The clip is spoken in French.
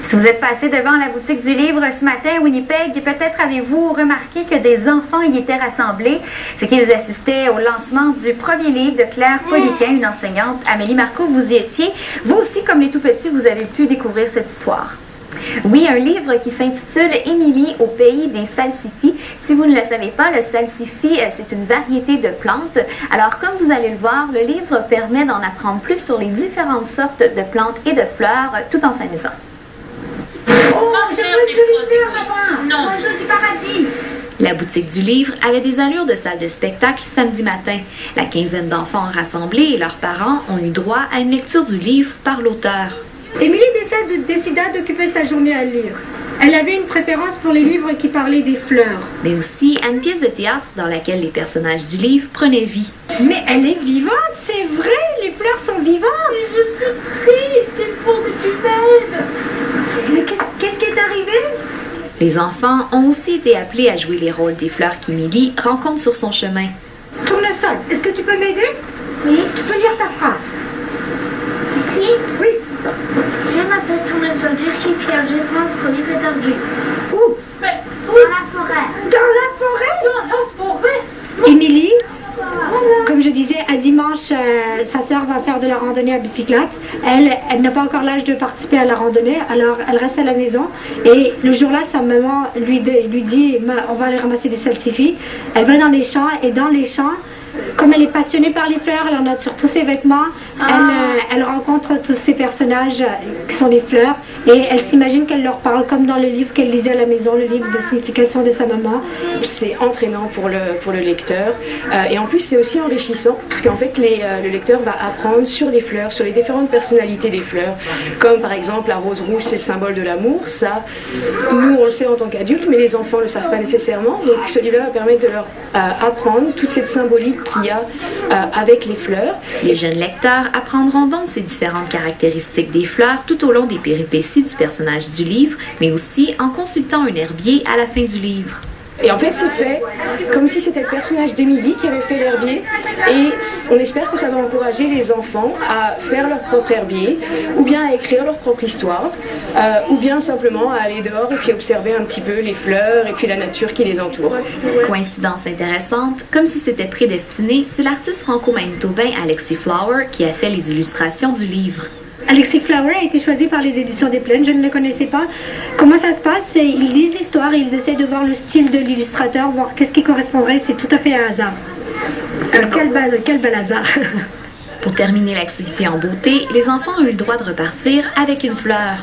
Si vous êtes passé devant la boutique du livre ce matin à Winnipeg, peut-être avez-vous remarqué que des enfants y étaient rassemblés. C'est qu'ils assistaient au lancement du premier livre de Claire Poliquin, une enseignante. Amélie Marcoux, vous y étiez. Vous aussi, comme les tout-petits, vous avez pu découvrir cette histoire. Oui, un livre qui s'intitule « Émilie au pays des salsifis ». Si vous ne le savez pas, le salsifis, c'est une variété de plantes. Alors, comme vous allez le voir, le livre permet d'en apprendre plus sur les différentes sortes de plantes et de fleurs, tout en s'amusant. Non. Du paradis. La boutique du livre avait des allures de salle de spectacle samedi matin. La quinzaine d'enfants rassemblés et leurs parents ont eu droit à une lecture du livre par l'auteur. Émilie décida d'occuper sa journée à lire. Elle avait une préférence pour les livres qui parlaient des fleurs. Mais aussi à une pièce de théâtre dans laquelle les personnages du livre prenaient vie. Mais elle est vivante, c'est vrai, les fleurs sont vivantes. Mais je suis triste, il faut que tu m'aides. Mais qu'est-ce qui est arrivé? Les enfants ont aussi été appelés à jouer les rôles des fleurs qu'Émilie rencontre sur son chemin. Tournesol, est-ce que tu peux m'aider? Oui. Tu peux lire ta phrase. Ici? Oui. Je m'appelle Tournesol, je suis fière, je pense qu'on est perdu. Où? Dans la forêt. Dans la forêt? Dans la forêt? Émilie, comme je disais, à dimanche, sa sœur va faire de la randonnée à bicyclette. Elle n'a pas encore l'âge de participer à la randonnée, alors elle reste à la maison. Et le jour-là, sa maman lui dit « On va aller ramasser des salsifis ». Elle va dans les champs, et dans les champs, comme elle est passionnée par les fleurs, elle en a sur tous ses vêtements, elle rencontre tous ces personnages qui sont les fleurs, et elle s'imagine qu'elle leur parle comme dans le livre qu'elle lisait à la maison, le livre de signification de sa maman. C'est entraînant pour le lecteur, et en plus c'est aussi enrichissant, parce qu'en fait le lecteur va apprendre sur les fleurs, sur les différentes personnalités des fleurs, comme par exemple la rose rouge, c'est le symbole de l'amour. Ça, nous on le sait en tant qu'adultes, mais les enfants ne le savent pas nécessairement, donc ce livre va permettre de leur apprendre toute cette symbolique qu'il y a avec les fleurs. Les jeunes lecteurs apprendront donc ces différentes caractéristiques des fleurs tout au long des péripéties du personnage du livre, mais aussi en consultant un herbier à la fin du livre. Et en fait, c'est fait comme si c'était le personnage d'Émilie qui avait fait l'herbier. Et on espère que ça va encourager les enfants à faire leur propre herbier, ou bien à écrire leur propre histoire, ou bien simplement à aller dehors et puis observer un petit peu les fleurs et puis la nature qui les entoure. Coïncidence intéressante, comme si c'était prédestiné, c'est l'artiste franco-manitobain Alexis Flower qui a fait les illustrations du livre. Alexis Flower a été choisi par les éditions des Plaines, je ne le connaissais pas. Comment ça se passe? Ils lisent l'histoire et ils essayent de voir le style de l'illustrateur, voir qu'est-ce qui correspondrait, c'est tout à fait un hasard. Quel bel hasard. Pour terminer l'activité en beauté, les enfants ont eu le droit de repartir avec une fleur.